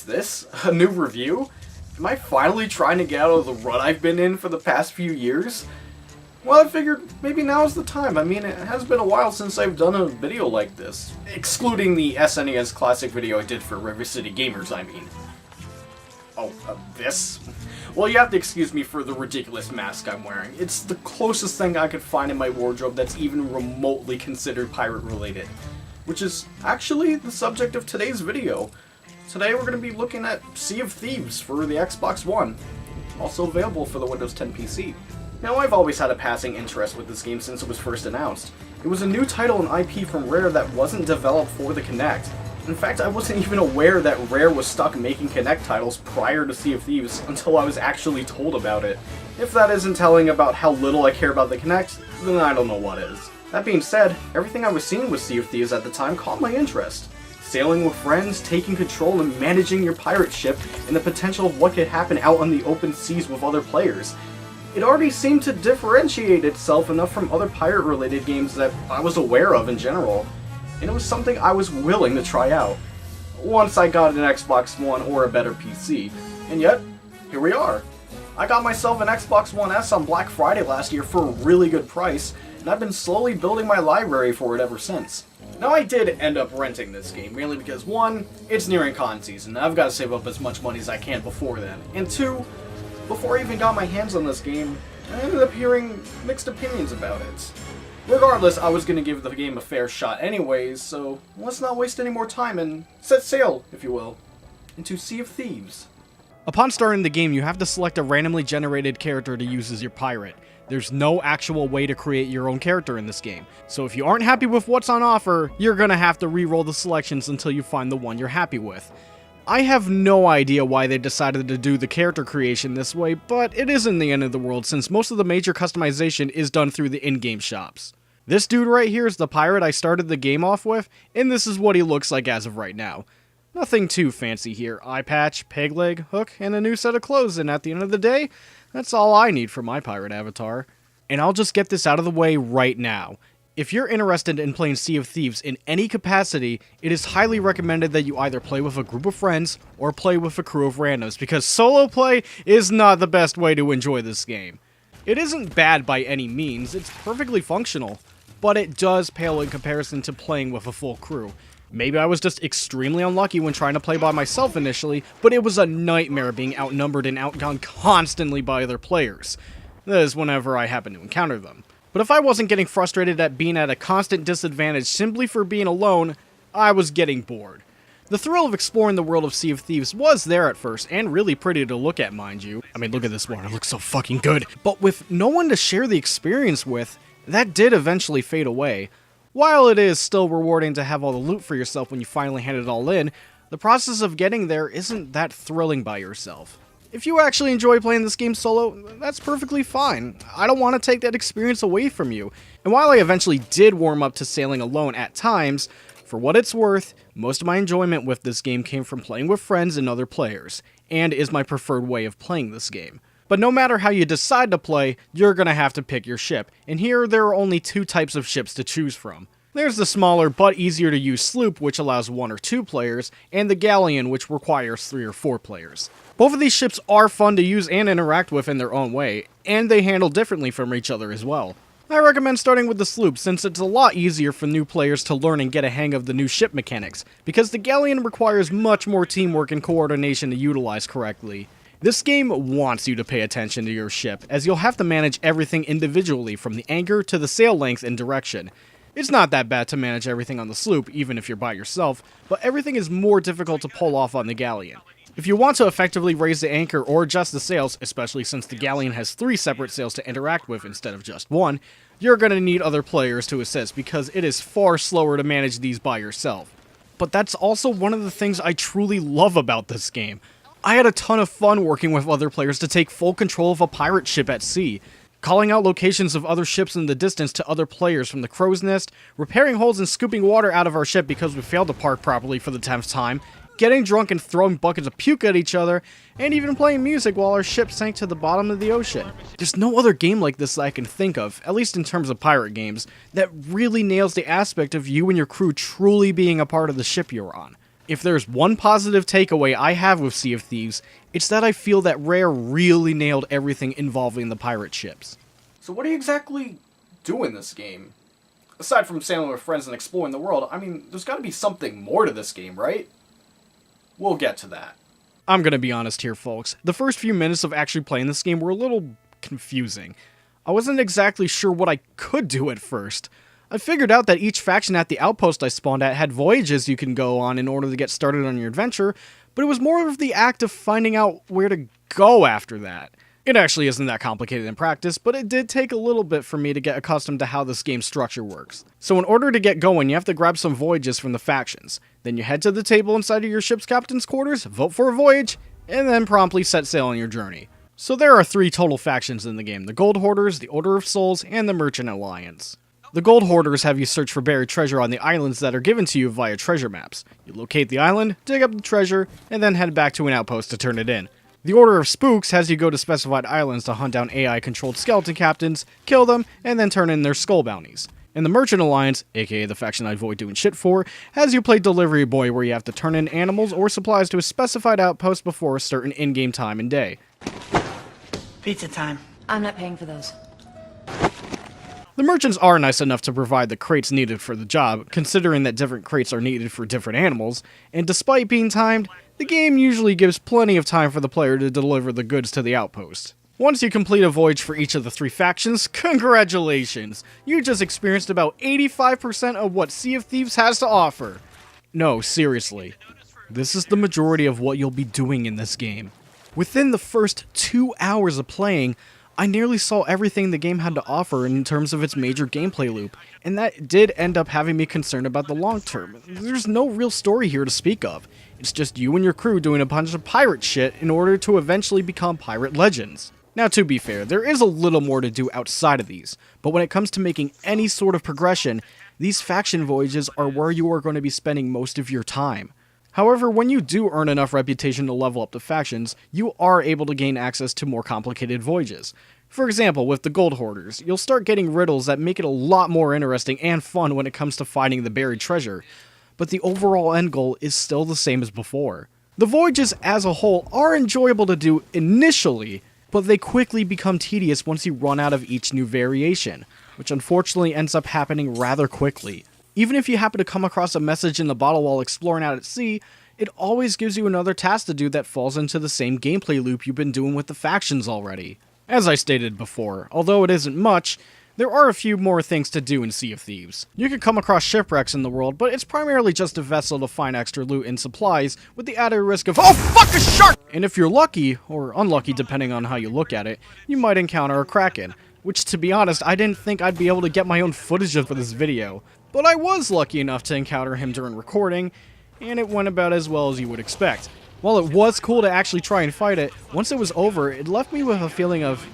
this? A new review? Am I finally trying to get out of the rut I've been in for the past few years? Well, I figured maybe now's the time. I mean, it has been a while since I've done a video like this. Excluding the SNES Classic video I did for River City Gamers, I mean. Oh, this? Well, you have to excuse me for the ridiculous mask I'm wearing. It's the closest thing I could find in my wardrobe that's even remotely considered pirate-related. Which is actually the subject of today's video. Today we're going to be looking at Sea of Thieves for the Xbox One. Also available for the Windows 10 PC. Now, I've always had a passing interest with this game since it was first announced. It was a new title and IP from Rare that wasn't developed for the Kinect. In fact, I wasn't even aware that Rare was stuck making Kinect titles prior to Sea of Thieves until I was actually told about it. If that isn't telling about how little I care about the Kinect, then I don't know what is. That being said, everything I was seeing with Sea of Thieves at the time caught my interest. Sailing with friends, taking control and managing your pirate ship, and the potential of what could happen out on the open seas with other players. It already seemed to differentiate itself enough from other pirate-related games that I was aware of in general, and it was something I was willing to try out, once I got an Xbox One or a better PC, and yet, here we are. I got myself an Xbox One S on Black Friday last year for a really good price, and I've been slowly building my library for it ever since. Now, I did end up renting this game, mainly because 1, it's nearing con season, and I've got to save up as much money as I can before then, and 2, before I even got my hands on this game, I ended up hearing mixed opinions about it. Regardless, I was going to give the game a fair shot anyways, so let's not waste any more time and set sail, if you will, into Sea of Thieves. Upon starting the game, you have to select a randomly generated character to use as your pirate. There's no actual way to create your own character in this game, so if you aren't happy with what's on offer, you're going to have to re-roll the selections until you find the one you're happy with. I have no idea why they decided to do the character creation this way, but it isn't the end of the world since most of the major customization is done through the in-game shops. This dude right here is the pirate I started the game off with, and this is what he looks like as of right now. Nothing too fancy here. Eye patch, peg leg, hook, and a new set of clothes, and at the end of the day, that's all I need for my pirate avatar. And I'll just get this out of the way right now. If you're interested in playing Sea of Thieves in any capacity, it is highly recommended that you either play with a group of friends or play with a crew of randoms, because solo play is not the best way to enjoy this game. It isn't bad by any means, it's perfectly functional, but it does pale in comparison to playing with a full crew. Maybe I was just extremely unlucky when trying to play by myself initially, but it was a nightmare being outnumbered and outgunned constantly by other players. That is whenever I happen to encounter them. But if I wasn't getting frustrated at being at a constant disadvantage simply for being alone, I was getting bored. The thrill of exploring the world of Sea of Thieves was there at first, and really pretty to look at, mind you. I mean, look at this one, it looks so fucking good. But with no one to share the experience with, that did eventually fade away. While it is still rewarding to have all the loot for yourself when you finally hand it all in, the process of getting there isn't that thrilling by yourself. If you actually enjoy playing this game solo, that's perfectly fine. I don't want to take that experience away from you. And while I eventually did warm up to sailing alone at times, for what it's worth, most of my enjoyment with this game came from playing with friends and other players, and is my preferred way of playing this game. But no matter how you decide to play, you're gonna have to pick your ship, and here there are only 2 types of ships to choose from. There's the smaller but easier to use sloop, which allows 1 or 2 players, and the galleon, which requires 3 or 4 players. Both of these ships are fun to use and interact with in their own way, and they handle differently from each other as well. I recommend starting with the sloop since it's a lot easier for new players to learn and get a hang of the new ship mechanics, because the galleon requires much more teamwork and coordination to utilize correctly. This game wants you to pay attention to your ship, as you'll have to manage everything individually from the anchor to the sail length and direction. It's not that bad to manage everything on the sloop, even if you're by yourself, but everything is more difficult to pull off on the galleon. If you want to effectively raise the anchor or adjust the sails, especially since the galleon has 3 separate sails to interact with instead of just 1, you're going to need other players to assist because it is far slower to manage these by yourself. But that's also one of the things I truly love about this game. I had a ton of fun working with other players to take full control of a pirate ship at sea, calling out locations of other ships in the distance to other players from the crow's nest, repairing holes and scooping water out of our ship because we failed to park properly for the 10th time, getting drunk and throwing buckets of puke at each other, and even playing music while our ship sank to the bottom of the ocean. There's no other game like this that I can think of, at least in terms of pirate games, that really nails the aspect of you and your crew truly being a part of the ship you're on. If there's one positive takeaway I have with Sea of Thieves, it's that I feel that Rare really nailed everything involving the pirate ships. So what do you exactly do in this game? Aside from sailing with friends and exploring the world, I mean, there's gotta be something more to this game, right? We'll get to that. I'm gonna be honest here, folks. The first few minutes of actually playing this game were a little confusing. I wasn't exactly sure what I could do at first. I figured out that each faction at the outpost I spawned at had voyages you can go on in order to get started on your adventure, but it was more of the act of finding out where to go after that. It actually isn't that complicated in practice, but it did take a little bit for me to get accustomed to how this game's structure works. So in order to get going, you have to grab some voyages from the factions. Then you head to the table inside of your ship's captain's quarters, vote for a voyage, and then promptly set sail on your journey. So there are 3 total factions in the game: the Gold Hoarders, the Order of Souls, and the Merchant Alliance. The Gold Hoarders have you search for buried treasure on the islands that are given to you via treasure maps. You locate the island, dig up the treasure, and then head back to an outpost to turn it in. The Order of Spooks has you go to specified islands to hunt down AI-controlled skeleton captains, kill them, and then turn in their skull bounties. And the Merchant Alliance, aka the faction I avoid doing shit for, has you play Delivery Boy, where you have to turn in animals or supplies to a specified outpost before a certain in-game time and day. Pizza time. I'm not paying for those. The merchants are nice enough to provide the crates needed for the job, considering that different crates are needed for different animals, and despite being timed, the game usually gives plenty of time for the player to deliver the goods to the outpost. Once you complete a voyage for each of the 3 factions, congratulations! You just experienced about 85% of what Sea of Thieves has to offer. No, seriously. This is the majority of what you'll be doing in this game. Within the first 2 hours of playing, I nearly saw everything the game had to offer in terms of its major gameplay loop, and that did end up having me concerned about the long term. There's no real story here to speak of. It's just you and your crew doing a bunch of pirate shit in order to eventually become pirate legends. Now, to be fair, there is a little more to do outside of these, but when it comes to making any sort of progression, these faction voyages are where you are going to be spending most of your time. However, when you do earn enough reputation to level up the factions, you are able to gain access to more complicated voyages. For example, with the Gold Hoarders, you'll start getting riddles that make it a lot more interesting and fun when it comes to finding the buried treasure, but the overall end goal is still the same as before. The voyages as a whole are enjoyable to do initially, but they quickly become tedious once you run out of each new variation, which unfortunately ends up happening rather quickly. Even if you happen to come across a message in the bottle while exploring out at sea, it always gives you another task to do that falls into the same gameplay loop you've been doing with the factions already. As I stated before, although it isn't much, there are a few more things to do in Sea of Thieves. You can come across shipwrecks in the world, but it's primarily just a vessel to find extra loot and supplies, with the added risk of "oh fuck, a shark!" And if you're lucky, or unlucky depending on how you look at it, you might encounter a kraken. Which, to be honest, I didn't think I'd be able to get my own footage of for this video. But I was lucky enough to encounter him during recording, and it went about as well as you would expect. While it was cool to actually try and fight it, once it was over, it left me with a feeling of,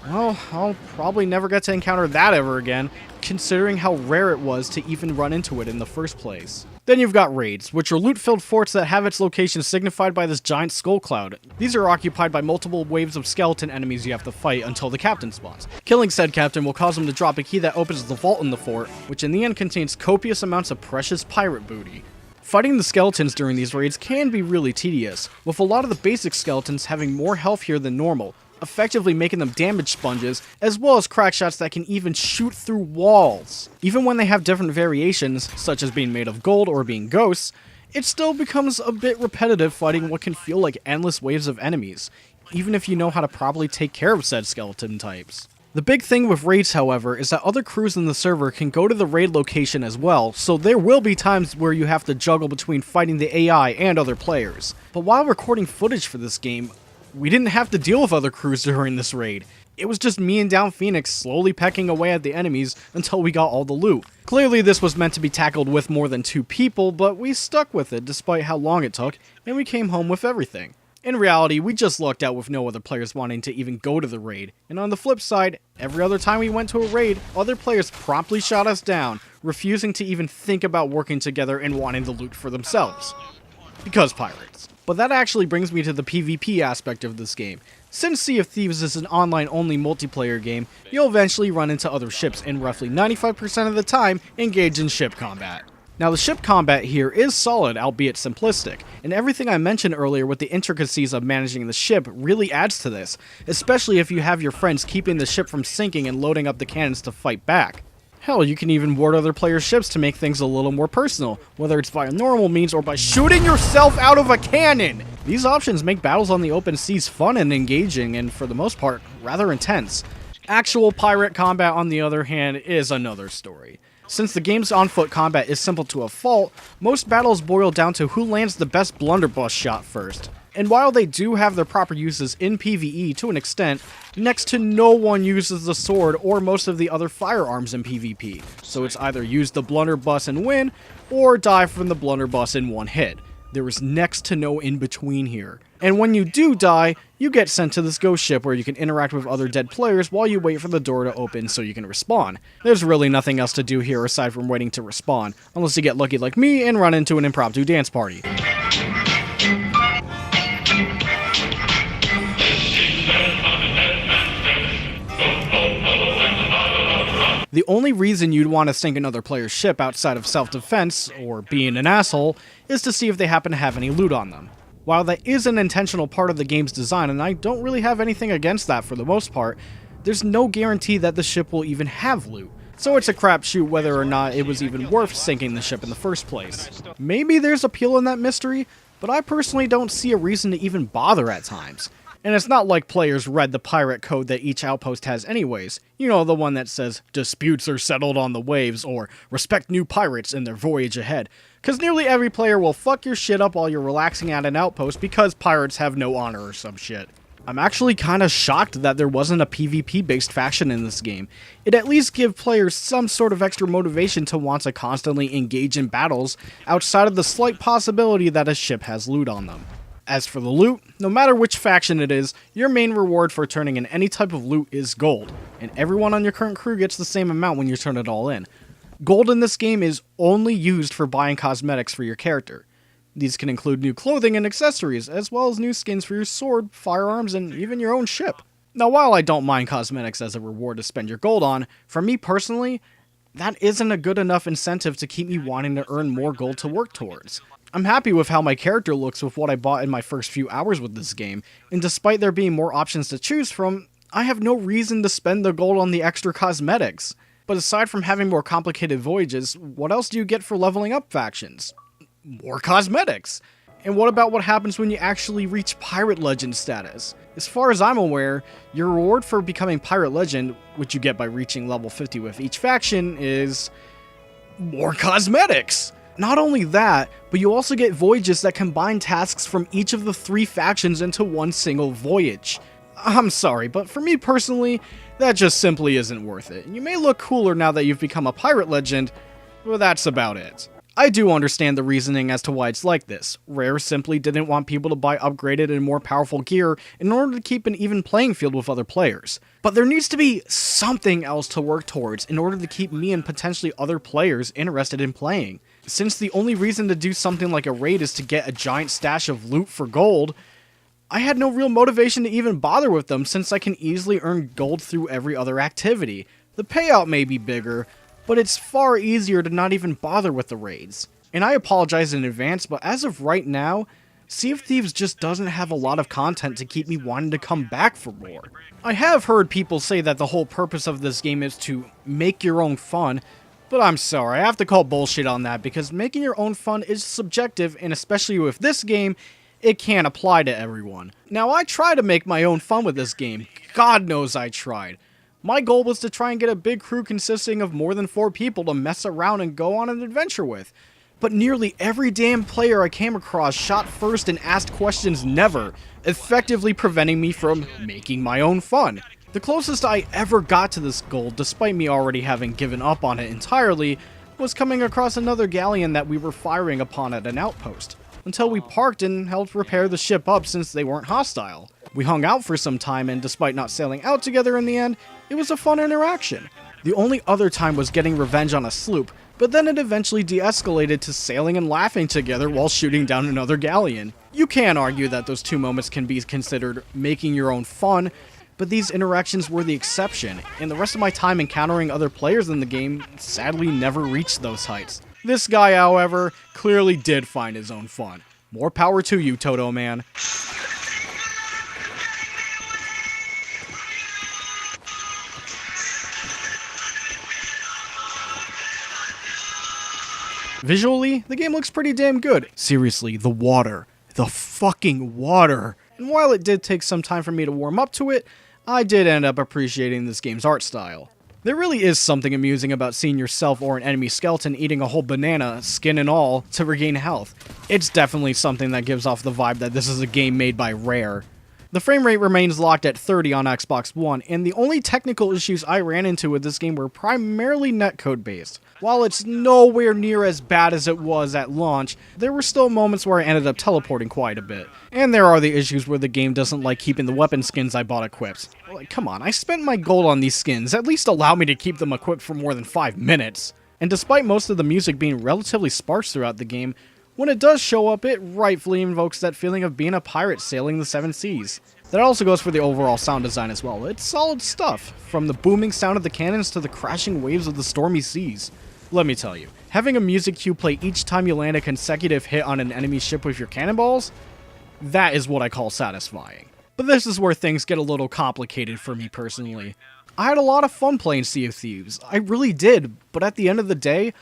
well, I'll probably never get to encounter that ever again, considering how rare it was to even run into it in the first place. Then you've got raids, which are loot-filled forts that have its location signified by this giant skull cloud. These are occupied by multiple waves of skeleton enemies you have to fight until the captain spawns. Killing said captain will cause him to drop a key that opens the vault in the fort, which in the end contains copious amounts of precious pirate booty. Fighting the skeletons during these raids can be really tedious, with a lot of the basic skeletons having more health here than normal, effectively making them damage sponges, as well as crack shots that can even shoot through walls. Even when they have different variations, such as being made of gold or being ghosts, it still becomes a bit repetitive fighting what can feel like endless waves of enemies, even if you know how to properly take care of said skeleton types. The big thing with raids, however, is that other crews in the server can go to the raid location as well, so there will be times where you have to juggle between fighting the AI and other players. But while recording footage for this game, we didn't have to deal with other crews during this raid. It was just me and Downphoenix slowly pecking away at the enemies until we got all the loot. Clearly this was meant to be tackled with more than 2 people, but we stuck with it despite how long it took, and we came home with everything. In reality, we just lucked out with no other players wanting to even go to the raid, and on the flip side, every other time we went to a raid, other players promptly shot us down, refusing to even think about working together and wanting the loot for themselves. Because pirates. But that actually brings me to the PvP aspect of this game. Since Sea of Thieves is an online-only multiplayer game, you'll eventually run into other ships and roughly 95% of the time engage in ship combat. Now the ship combat here is solid, albeit simplistic, and everything I mentioned earlier with the intricacies of managing the ship really adds to this, especially if you have your friends keeping the ship from sinking and loading up the cannons to fight back. Hell, you can even ward other players' ships to make things a little more personal, whether it's via normal means or by shooting yourself out of a cannon! These options make battles on the open seas fun and engaging, and for the most part, rather intense. Actual pirate combat, on the other hand, is another story. Since the game's on-foot combat is simple to a fault, most battles boil down to who lands the best blunderbuss shot first. And while they do have their proper uses in PvE to an extent, next to no one uses the sword or most of the other firearms in PvP, so it's either use the blunderbuss and win, or die from the blunderbuss in one hit. There is next to no in-between here. And when you do die, you get sent to this ghost ship where you can interact with other dead players while you wait for the door to open so you can respawn. There's really nothing else to do here aside from waiting to respawn, unless you get lucky like me and run into an impromptu dance party. The only reason you'd want to sink another player's ship outside of self-defense, or being an asshole, is to see if they happen to have any loot on them. While that is an intentional part of the game's design, and I don't really have anything against that for the most part, there's no guarantee that the ship will even have loot. So it's a crapshoot whether or not it was even worth sinking the ship in the first place. Maybe there's appeal in that mystery, but I personally don't see a reason to even bother at times. And it's not like players read the pirate code that each outpost has anyways. You know, the one that says, disputes are settled on the waves, or respect new pirates in their voyage ahead. Cause nearly every player will fuck your shit up while you're relaxing at an outpost because pirates have no honor or some shit. I'm actually kinda shocked that there wasn't a PvP based faction in this game. It at least gives players some sort of extra motivation to want to constantly engage in battles outside of the slight possibility that a ship has loot on them. As for the loot, no matter which faction it is, your main reward for turning in any type of loot is gold, and everyone on your current crew gets the same amount when you turn it all in. Gold in this game is only used for buying cosmetics for your character. These can include new clothing and accessories, as well as new skins for your sword, firearms, and even your own ship. Now while I don't mind cosmetics as a reward to spend your gold on, for me personally, that isn't a good enough incentive to keep me wanting to earn more gold to work towards. I'm happy with how my character looks with what I bought in my first few hours with this game, and despite there being more options to choose from, I have no reason to spend the gold on the extra cosmetics. But aside from having more complicated voyages, what else do you get for leveling up factions? More cosmetics! And what about what happens when you actually reach Pirate Legend status? As far as I'm aware, your reward for becoming Pirate Legend, which you get by reaching level 50 with each faction, is more cosmetics! Not only that, but you also get voyages that combine tasks from each of the 3 factions into one single voyage. I'm sorry, but for me personally, that just simply isn't worth it. You may look cooler now that you've become a pirate legend, but that's about it. I do understand the reasoning as to why it's like this. Rare simply didn't want people to buy upgraded and more powerful gear in order to keep an even playing field with other players. But there needs to be something else to work towards in order to keep me and potentially other players interested in playing. Since the only reason to do something like a raid is to get a giant stash of loot for gold, I had no real motivation to even bother with them since I can easily earn gold through every other activity. The payout may be bigger, but it's far easier to not even bother with the raids. And I apologize in advance, but as of right now, Sea of Thieves just doesn't have a lot of content to keep me wanting to come back for more. I have heard people say that the whole purpose of this game is to make your own fun, but I'm sorry, I have to call bullshit on that because making your own fun is subjective, and especially with this game, it can't apply to everyone. Now, I try to make my own fun with this game. God knows I tried. My goal was to try and get a big crew consisting of more than 4 people to mess around and go on an adventure with. But nearly every damn player I came across shot first and asked questions never, effectively preventing me from making my own fun. The closest I ever got to this goal, despite me already having given up on it entirely, was coming across another galleon that we were firing upon at an outpost, until we parked and helped repair the ship up since they weren't hostile. We hung out for some time, and despite not sailing out together in the end, it was a fun interaction. The only other time was getting revenge on a sloop, but then it eventually de-escalated to sailing and laughing together while shooting down another galleon. You can argue that those 2 moments can be considered making your own fun, but these interactions were the exception, and the rest of my time encountering other players in the game sadly never reached those heights. This guy, however, clearly did find his own fun. More power to you, Toto man. Visually, the game looks pretty damn good. Seriously, the water. The fucking water. And while it did take some time for me to warm up to it, I did end up appreciating this game's art style. There really is something amusing about seeing yourself or an enemy skeleton eating a whole banana, skin and all, to regain health. It's definitely something that gives off the vibe that this is a game made by Rare. The frame rate remains locked at 30 on Xbox One, and the only technical issues I ran into with this game were primarily netcode based. While it's nowhere near as bad as it was at launch, there were still moments where I ended up teleporting quite a bit. And there are the issues where the game doesn't like keeping the weapon skins I bought equipped. Like, come on, I spent my gold on these skins, at least allow me to keep them equipped for more than 5 minutes. And despite most of the music being relatively sparse throughout the game, when it does show up, it rightfully invokes that feeling of being a pirate sailing the seven seas. That also goes for the overall sound design as well. It's solid stuff, from the booming sound of the cannons to the crashing waves of the stormy seas. Let me tell you, having a music cue play each time you land a consecutive hit on an enemy ship with your cannonballs, that is what I call satisfying. But this is where things get a little complicated for me personally. I had a lot of fun playing Sea of Thieves, I really did, but at the end of the day,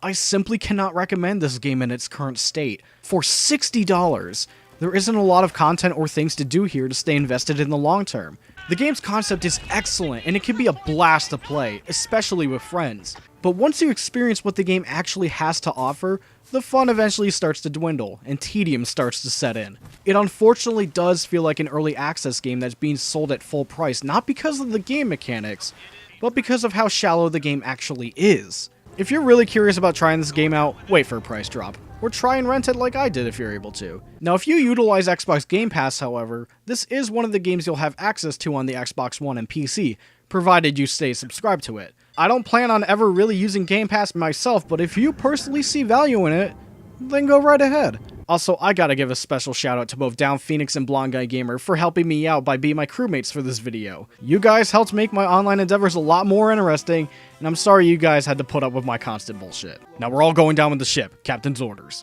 I simply cannot recommend this game in its current state. For $60, there isn't a lot of content or things to do here to stay invested in the long term. The game's concept is excellent, and it can be a blast to play, especially with friends. But once you experience what the game actually has to offer, the fun eventually starts to dwindle, and tedium starts to set in. It unfortunately does feel like an early access game that's being sold at full price, not because of the game mechanics, but because of how shallow the game actually is. If you're really curious about trying this game out, wait for a price drop, or try and rent it like I did if you're able to. Now, if you utilize Xbox Game Pass, however, this is one of the games you'll have access to on the Xbox One and PC, provided you stay subscribed to it. I don't plan on ever really using Game Pass myself, but if you personally see value in it, then go right ahead. Also, I gotta give a special shout out to both Downphoenix and Blondeguygamer for helping me out by being my crewmates for this video. You guys helped make my online endeavors a lot more interesting, and I'm sorry you guys had to put up with my constant bullshit. Now we're all going down with the ship. Captain's orders.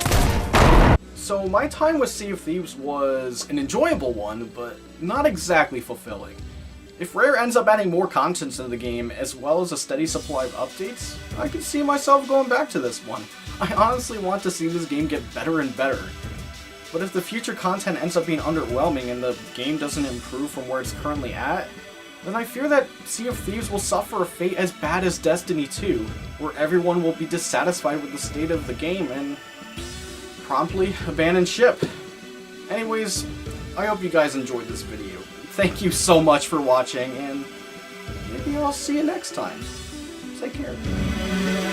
So my time with Sea of Thieves was an enjoyable one, but not exactly fulfilling. If Rare ends up adding more content to the game, as well as a steady supply of updates, I could see myself going back to this one. I honestly want to see this game get better and better. But if the future content ends up being underwhelming and the game doesn't improve from where it's currently at, then I fear that Sea of Thieves will suffer a fate as bad as Destiny 2, where everyone will be dissatisfied with the state of the game and promptly abandon ship. Anyways, I hope you guys enjoyed this video. Thank you so much for watching, and maybe I'll see you next time. Take care.